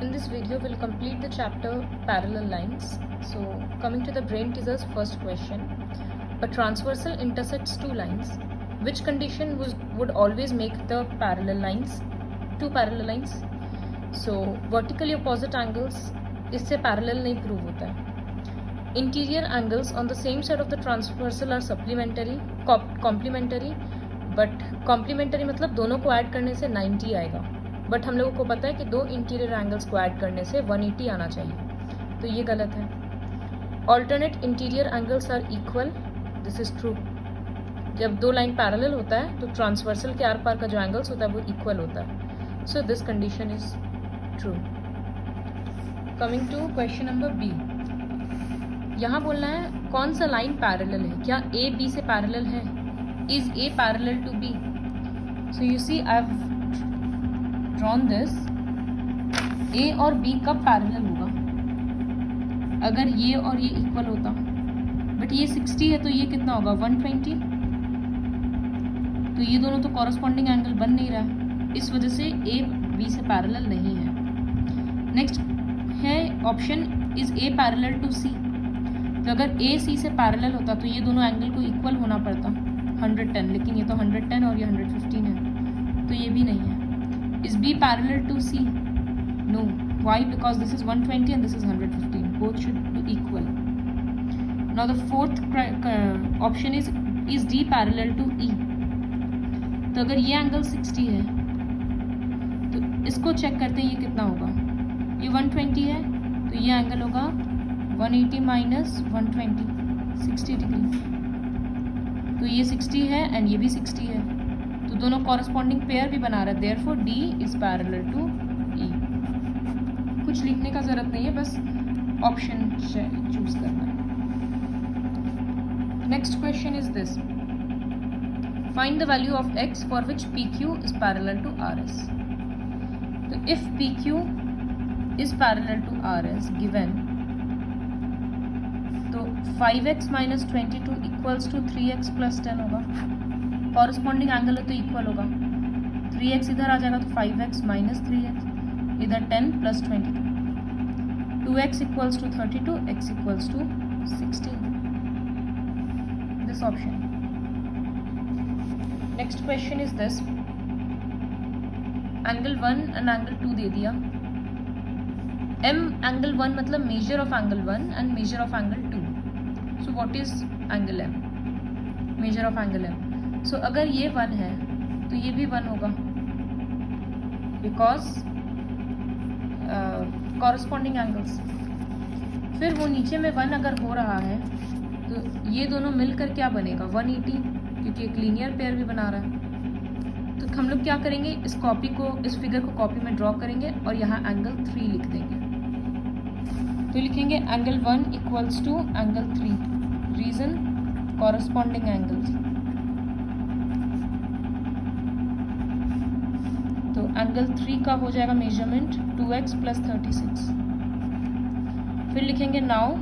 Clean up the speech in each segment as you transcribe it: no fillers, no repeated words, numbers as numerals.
In this video, we'll complete the chapter parallel lines. So, coming to the brain teaser's first question, a transversal intersects two lines. Which condition would always make the parallel lines, two parallel lines? So, vertically opposite angles इससे parallel नहीं prove होता है. Interior angles on the same side of the transversal are supplementary, complementary, but complementary मतलब दोनों को add करने से 90 आएगा. बट हम लोगों को पता है कि दो इंटीरियर एंगल्स को ऐड करने से 180 आना चाहिए, तो ये गलत है. Alternate interior angles are equal, this is true. जब दो लाइन पैरेलल होता है तो ट्रांसवर्सल के आर पार का जो एंगल्स होता है वो इक्वल होता है. So this condition is true. Coming to question number B. यहाँ बोलना है कौन सा लाइन पैरेलल है, क्या ए बी से पैरेलल है, is A parallel to B. So you see I have drawn this. A और बी कब पैरेलल होगा, अगर ये और ये इक्वल होता, बट ये 60 है तो ये कितना होगा 120, तो ये दोनों तो कॉरस्पॉन्डिंग एंगल बन नहीं रहा है, इस वजह से ए बी से पैरेलल नहीं है. नेक्स्ट है option is A parallel to C. तो अगर ए सी से पैरेलल होता तो ये दोनों एंगल को इक्वल होना पड़ता 110, लेकिन ये तो 110 और ये 115 है, तो ये भी नहीं है. Is B parallel to C? No. Why? Because this is 120 and this is 115. Both should be equal. Now the fourth option is D parallel to E. तो अगर ये एंगल 60 है तो इसको चेक करते हैं ये कितना होगा. ये 120 है तो ये एंगल होगा 180 माइनस 120, 60 डिग्री. तो ये 60 है एंड ये भी 60 है, तो दोनों कॉरस्पॉन्डिंग पेयर भी बना रहे हैं. Therefore D is parallel to E. कुछ लिखने का जरूरत नहीं है, बस ऑप्शन चूज करना है. Next question is this. Find the value of X for which P Q is parallel to R S. तो if P Q is parallel to R S given, तो 5x minus 22 equals to 3x plus 10 होगा. Corresponding angle है तो equal होगा. 3x इधर आ जाएगा तो 5x minus 3x, इधर 10 plus 22. 2x equals to 32, x equals to 16. This option. Next question is this. Angle 1 and angle 2 दे दिया. m एंगल 1 मतलब measure of angle 1 and measure of angle 2. So what is angle m, measure of angle m. So अगर ये 1 है तो ये भी 1 होगा, बिकॉज कॉरस्पॉन्डिंग एंगल्स. फिर वो नीचे में 1 अगर हो रहा है तो ये दोनों मिलकर क्या बनेगा 180, क्योंकि एक लीनियर पेयर भी बना रहा है. तो हम लोग क्या करेंगे, इस कॉपी को, इस फिगर को कॉपी में ड्रॉ करेंगे और यहाँ एंगल 3 लिख देंगे. तो लिखेंगे angle 1 equals to angle 3. Reason corresponding angles. तो एंगल 3 का हो जाएगा मेजरमेंट 2x प्लस 36. फिर लिखेंगे now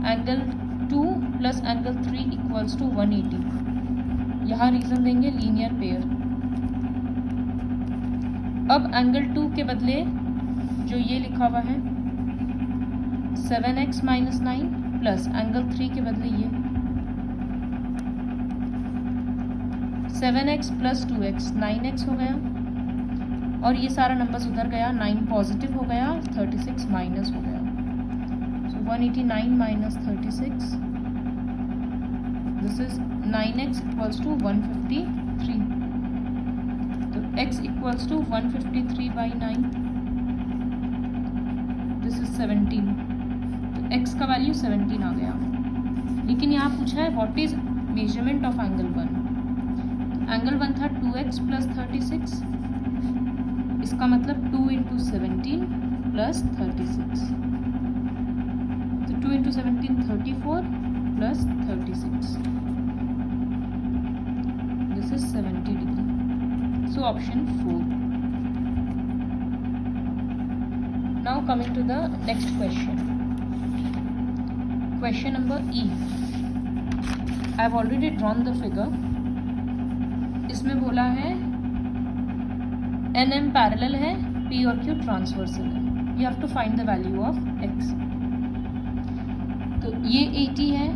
angle 2 plus angle 3 equals to 180. यहाँ रीजन देंगे लीनियर पेयर. अब एंगल 2 के बदले जो ये लिखा हुआ है 7x माइनस 9 प्लस एंगल 3 के बदले ये 7x प्लस 2x 9x हो गया, और ये सारा नंबर्स उधर गया, 9 पॉजिटिव हो गया, 36 माइनस हो गया. So 189 minus 36, this is 9x equals to 153. तो x equals to 153 by 9, this is 17. तो x का वैल्यू 17 आ गया. लेकिन यहाँ पूछा है what is measurement of angle 1. Angle 1 था 2x प्लस 36, इसका मतलब 2 इंटू 17 प्लस 36. तो 2 into 17 34 plus 36, this is 70 degree. So option 4. Now coming to the next question. Question number E. I have already drawn the figure. इसमें बोला है NM parallel है P और Q transversal है. You have to find the value of x. तो ये 80 है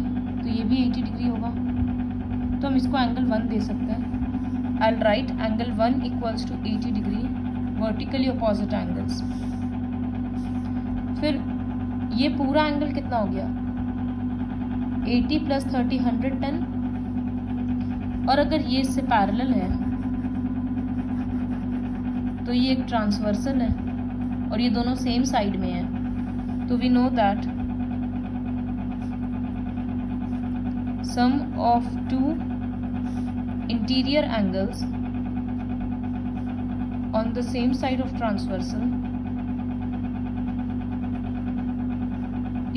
तो ये भी 80 डिग्री होगा, तो हम इसको एंगल 1 दे सकते हैं. I'll write angle 1 equals to 80 degree vertically opposite angles. फिर ये पूरा एंगल कितना हो गया, 80 प्लस 30 110. और अगर ये इससे पैरेलल है तो ये एक ट्रांसवर्सल है और ये दोनों सेम साइड में है. तो we know that sum of two interior angles on the same side of transversal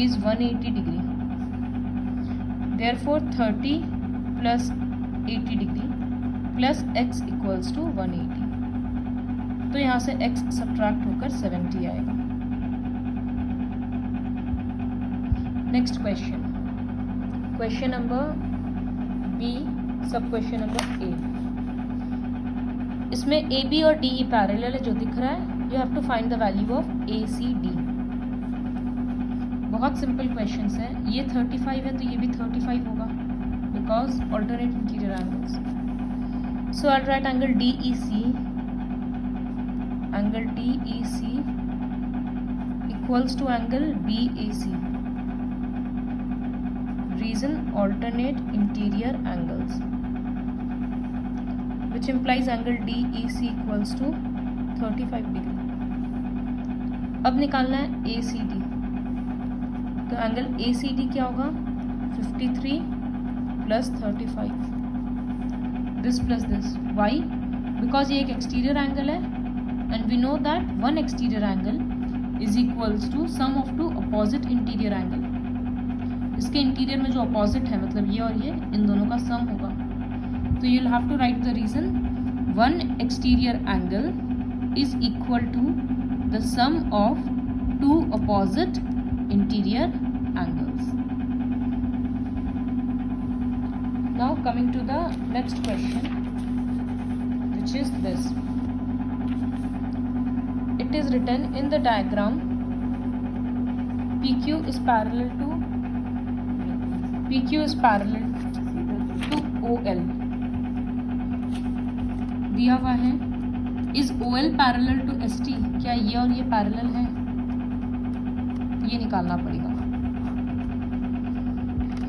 is 180 degree. Therefore 30 plus 80 degree plus x equals to 180. तो यहाँ से x सब्ट्रैक्ट होकर 70 आएगा. Next question, question number B, sub question number A. इसमें A B और D E parallel है जो दिख रहा है. You have to find the value of A C D. बहुत सिंपल क्वेश्चंस है. ये 35 है तो ये भी 35 होगा because alternate interior angles. So I write angle D E C, angle D E C equals to angle B A C. Reason alternate interior angles, which implies angle DEC equals to 35 degree. अब निकालना है ACD. तो angle ACD क्या होगा, 53 plus 35. This plus this. Why? Because ये एक exterior angle है and we know that one exterior angle is equals to sum of two opposite interior angle. इसके इंटीरियर में जो अपोजिट है मतलब ये और ये, इन दोनों का सम होगा. तो you will have to write the reason. One exterior angle is equal to the sum of two opposite interior angles. Now coming to the next question which is this. It is written in the diagram PQ is parallel to OL. दिया हुआ है. Is OL parallel to ST? क्या ये और ये parallel है? ये निकालना पड़ेगा.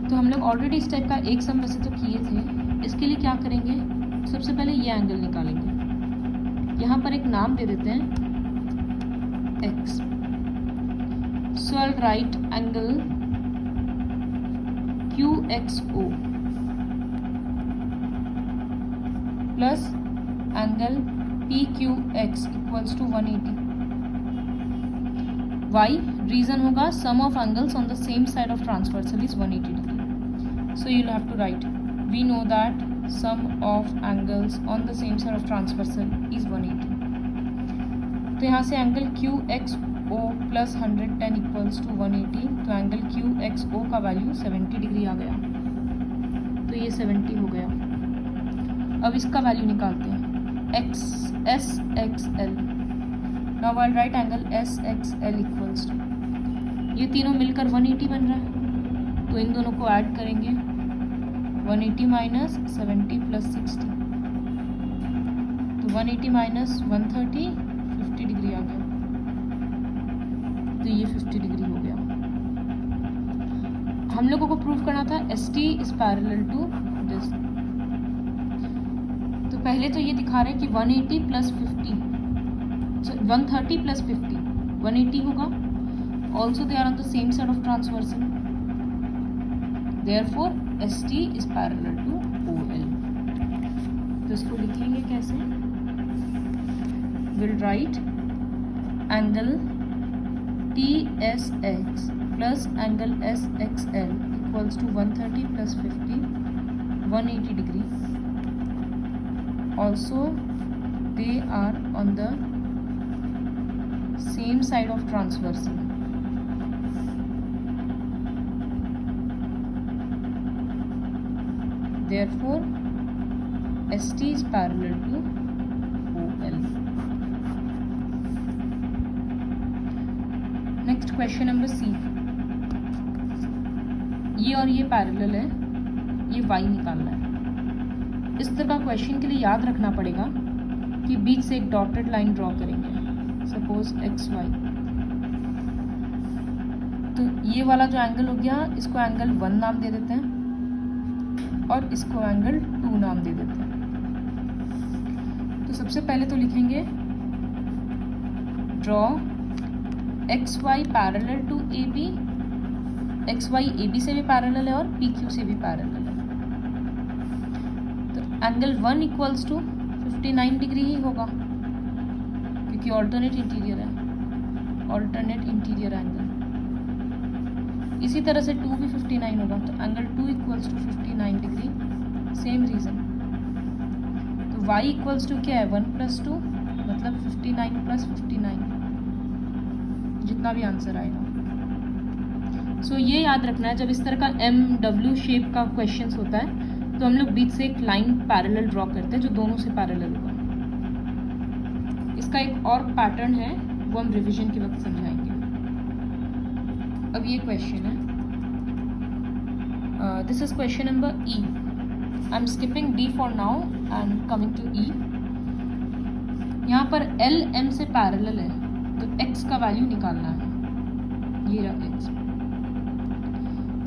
तो हम लोग ऑलरेडी इस टाइप का एक सम वैसे तो किए थे. इसके लिए क्या करेंगे, सबसे पहले ये एंगल निकालेंगे. यहाँ पर एक नाम दे देते हैं x. So I write angle QXO plus angle PQX equals to 180. Why? Reason होगा sum of angles on the same side of transversal is 180 degree. So you have to write, we know that sum of angles on the same side of transversal is 180. तो यहाँ से angle QXO plus 110 equals to 180. तो angle QXO का value 70 degree आ गया. तो ये 70 हो गया. अब इसका वैल्यू निकालते हैं, SXL. Now I write angle SXL equals to, ये तीनों मिलकर 180 बन रहा है तो इन दोनों को ऐड करेंगे. 180 माइनस 70 प्लस 60. तो 180 माइनस 130, 50 डिग्री आ गया. तो ये 50 डिग्री हो गया. हम लोगों को प्रूव करना था ST is parallel to this. तो पहले तो ये दिखा रहा है कि 180 प्लस 50, 130 प्लस 50 180 होगा. Also they are on the same side of transversal. Therefore ST is parallel to OL. तो इसको लिखेंगे कैसे, will write angle TSX plus angle SXL equals to 130 plus 50, 180 degree. Also, they are on the same side of transversal. Therefore, ST is parallel to OL. Next question number C, ये और ये parallel है, ये y निकालना है। इस तरह का क्वेश्चन के लिए याद रखना पड़ेगा कि बीच से एक डॉटेड लाइन ड्रॉ करेंगे, सपोज एक्स वाई। तो ये वाला जो एंगल हो गया, इसको एंगल 1 नाम दे देते हैं और इसको एंगल 2 नाम दे देते हैं। तो सबसे पहले तो लिखेंगे draw X Y parallel to A B. X Y A B से भी पैरेलल है और पी क्यू से भी पैरेलल है। तो एंगल 1 इक्वल्स टू 59 डिग्री ही होगा, क्योंकि ऑल्टरनेट इंटीरियर है, ऑल्टरनेट इंटीरियर एंगल। इसी तरह से 2 भी 59 होगा, तो angle 2 equals to 59 degree, same reason. तो y इक्वल्स टू क्या है, 1 + 2, मतलब 59 + 59, जितना भी आंसर आएगा। सो ये याद रखना है, जब इस तरह का MW शेप का क्वेश्चन होता है तो हम लोग बीच से एक लाइन पैरेलल ड्रॉ करते हैं जो दोनों से पैरेलल होगा। इसका एक और पैटर्न है, वो हम रिवीजन के वक्त समझाएंगे। अब ये क्वेश्चन है, this is question number E. I am skipping D for now and coming to E. यहाँ पर L M से पैरेलल है, तो x का वैल्यू निकालना है, ये रहा x।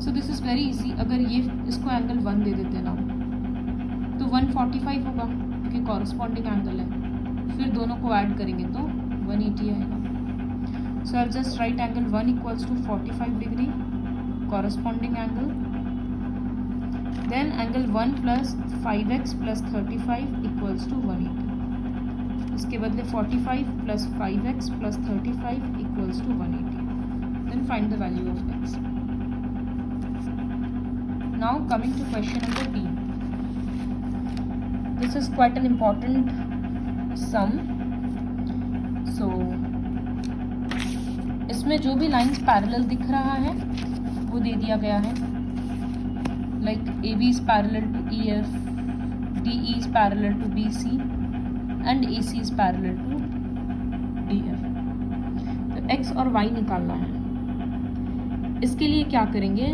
So this is very easy. अगर ये इसको एंगल 1 दे देते ना, तो 145 होगा, क्योंकि कॉरस्पॉन्डिंग एंगल है। फिर दोनों को ऐड करेंगे तो 180 आएगा। So I'll just write angle 1 equals to 45 degree, corresponding angle. Then angle 1 plus 5x plus 35 equals to 180. इसके बदले 45 plus 5x plus 35 equals to 180. Then find the value of x. Now coming to question number B. This is quite an important sum. So इसमें जो भी lines parallel दिख रहा है वो दे दिया गया है, like A B is parallel to E F, D E is parallel to B C and A C is parallel to D F. तो एक्स और वाई निकालना है। इसके लिए क्या करेंगे,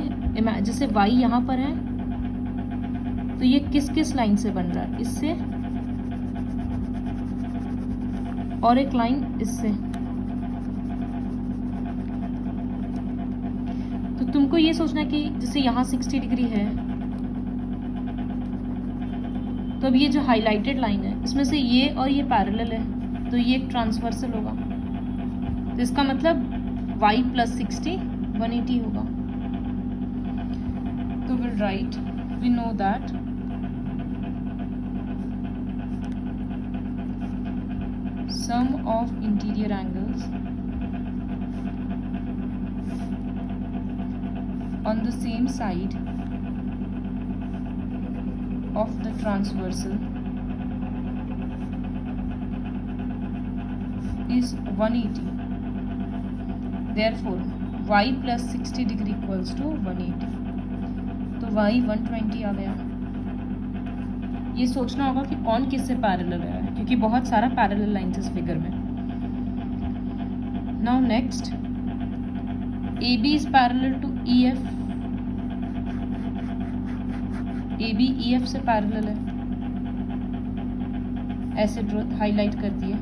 जैसे वाई यहाँ पर है तो ये किस किस लाइन से बन रहा है, इससे और एक लाइन इससे। तो तुमको ये सोचना है कि जैसे यहाँ 60 डिग्री है, तो अब ये जो हाईलाइटेड लाइन है इसमें से ये और ये पैरेलल है, तो ये एक ट्रांसवर्सल होगा। तो इसका मतलब y + 60 180 होगा। तो will write, we know that sum of interior angles on the same side of the transversal is 180. Therefore, y + 60 degree equals to 180. तो y 120 आ गया। ये सोचना होगा कि कौन किससे पैरेलल है, क्योंकि बहुत सारा पैरेलल लाइन्स इस फिगर में। Now next, AB is parallel to EF. AB EF से पैरेलल है, ऐसे ड्रॉ हाईलाइट कर दिए,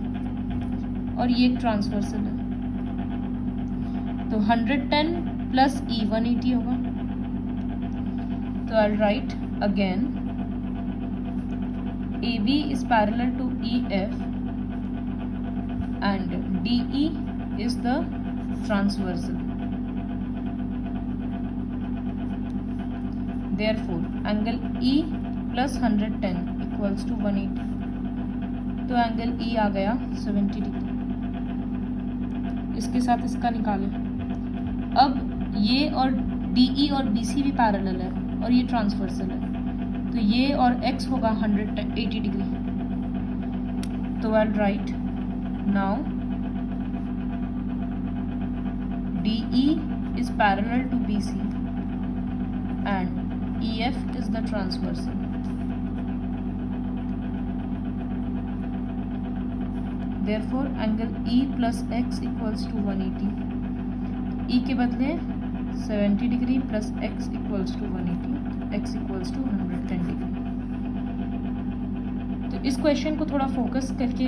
और ये एक ट्रांसवर्सल है। तो 110 + E 180 होगा। तो I write again, AB is parallel to EF and DE is the transversal. Therefore, angle E plus 110 equals to 180. तो एंगल E आ गया 70 डिग्री। इसके साथ इसका निकालें। अब ये और DE और BC भी पैरेलल है और ये ट्रांसवर्सल है, तो ये और X होगा 180 डिग्री। तो I write now DE is parallel to BC and EF is the transversal. Therefore, angle E plus X equals to 180. E के बदले 70 degree plus X equals to 180, X equals to 110 degree. तो इस question को थोड़ा focus करके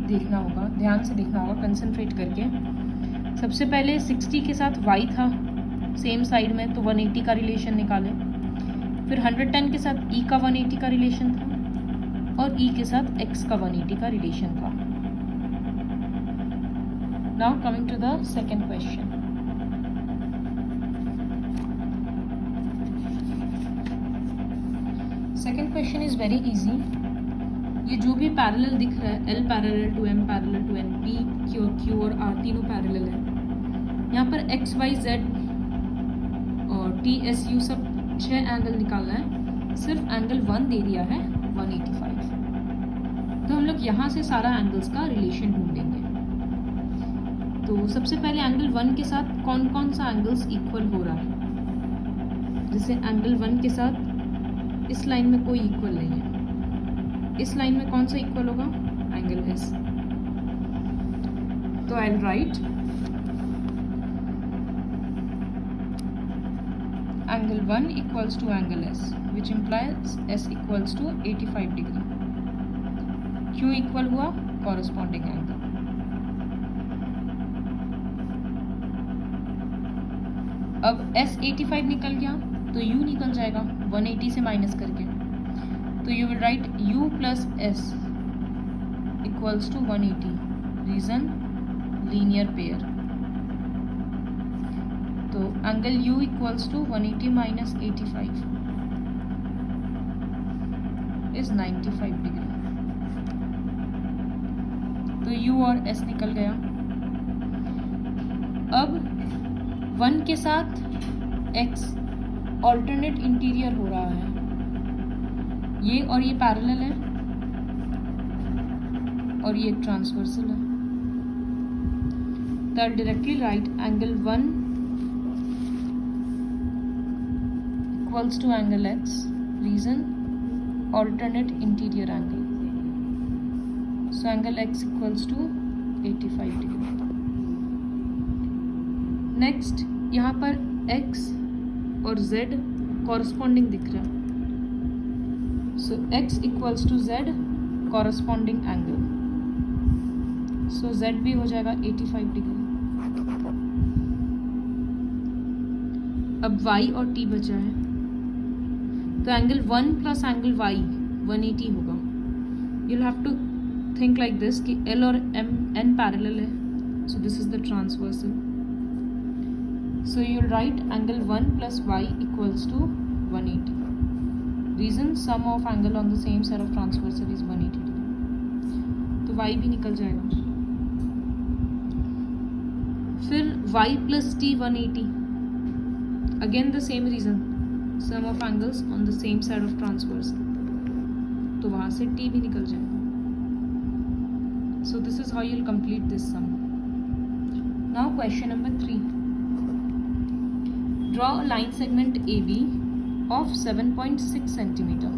देखना होगा, ध्यान से देखना होगा, कंसंट्रेट करके। सबसे पहले 60 के साथ y था सेम साइड में, तो 180 का रिलेशन निकाले। फिर 110 के साथ e का 180 का रिलेशन था और e के साथ x का 180 का रिलेशन था। Now coming to the second question. Second question is very easy. ये जो भी पैरेलल दिख रहा है, L parallel to M parallel to N, P Q और R तीनों पैरेलल है। यहाँ पर X Y Z और T S U सब 6 एंगल निकालना है, सिर्फ एंगल 1 दे दिया है 185। तो हम लोग यहाँ से सारा एंगल्स का रिलेशन ढूंढेंगे। तो सबसे पहले एंगल 1 के साथ कौन कौन सा एंगल्स इक्वल हो रहा है। जैसे एंगल 1 के साथ इस लाइन में कोई इक्वल नहीं है, इस लाइन में कौन सा इक्वल होगा, एंगल S। तो I will write angle 1 equals to angle S, which implies S equals to 85 degree. क्यों इक्वल हुआ, कॉरस्पॉन्डिंग एंगल। अब S 85 निकल गया तो U निकल जाएगा 180 से माइनस करके। तो you will write U plus S equals to 180. Reason, linear pair. तो angle U equals to 180 minus 85 is 95 degree. तो U और S निकल गया। अब 1 के साथ X alternate इंटीरियर हो रहा है, ये और ये पैरेलल है और ये ट्रांसवर्सल है। तो I directly right angle 1 equals to angle X, reason alternate interior angle. So angle X equals to 85 degree. Next यहाँ पर X और Z कॉरस्पॉन्डिंग दिख रहा है। So X equals to Z corresponding angle. So Z भी हो जाएगा 85 degree. अब Y और T बचा है, तो एंगल 1 प्लस एंगल Y 180 होगा। You'll have to think like this कि L और N पैरेलल है, so this is the transversal. So you'll write angle 1 plus Y equals to 180. Reason, sum of angle on the same side of transversal is 180 degree. तो y भी निकल जाएगा। फिर y plus t 180, again the same reason, sum of angles on the same side of transversal, तो वहाँ से t भी निकल जाएगा। So this is how you'll complete this sum. Now question number 3. Draw a line segment AB of 7.6 centimeter.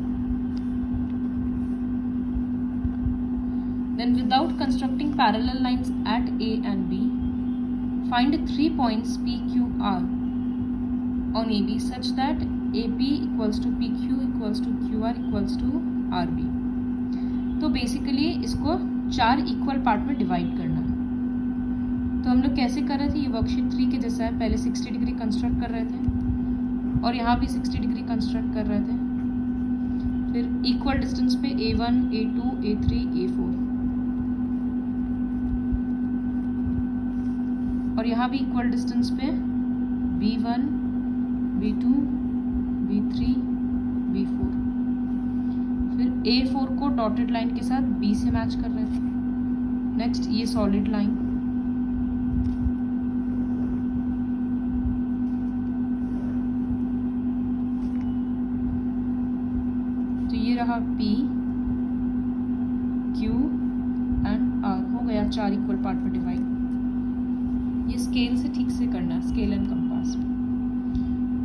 Then without constructing parallel lines at A and B, find 3 points P, Q, R on AB such that AP equals to PQ equals to QR equals to RB. तो basically इसको 4 equal part में divide करना है। तो हम लोग कैसे कर रहे थे, ये वर्कशीट 3 के जैसा है। पहले 60 डिग्री कंस्ट्रक्ट कर रहे थे और यहाँ भी 60 डिग्री कंस्ट्रक्ट कर रहे थे। फिर इक्वल डिस्टेंस पे A1, A2, A3, A4 और यहाँ भी इक्वल डिस्टेंस पे B1, B2, B3, B4। फिर A4 को डॉटेड लाइन के साथ B से मैच कर रहे थे। नेक्स्ट ये सॉलिड लाइन, तो ये रहा P, Q एंड R। हो गया 4 इक्वल पार्ट में डिवाइड। ये स्केल से ठीक से करना है, scale and compass.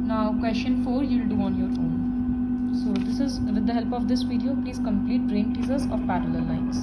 Now question 4 you will do on your own. So this is with the help of this video, please complete brain teasers of parallel lines.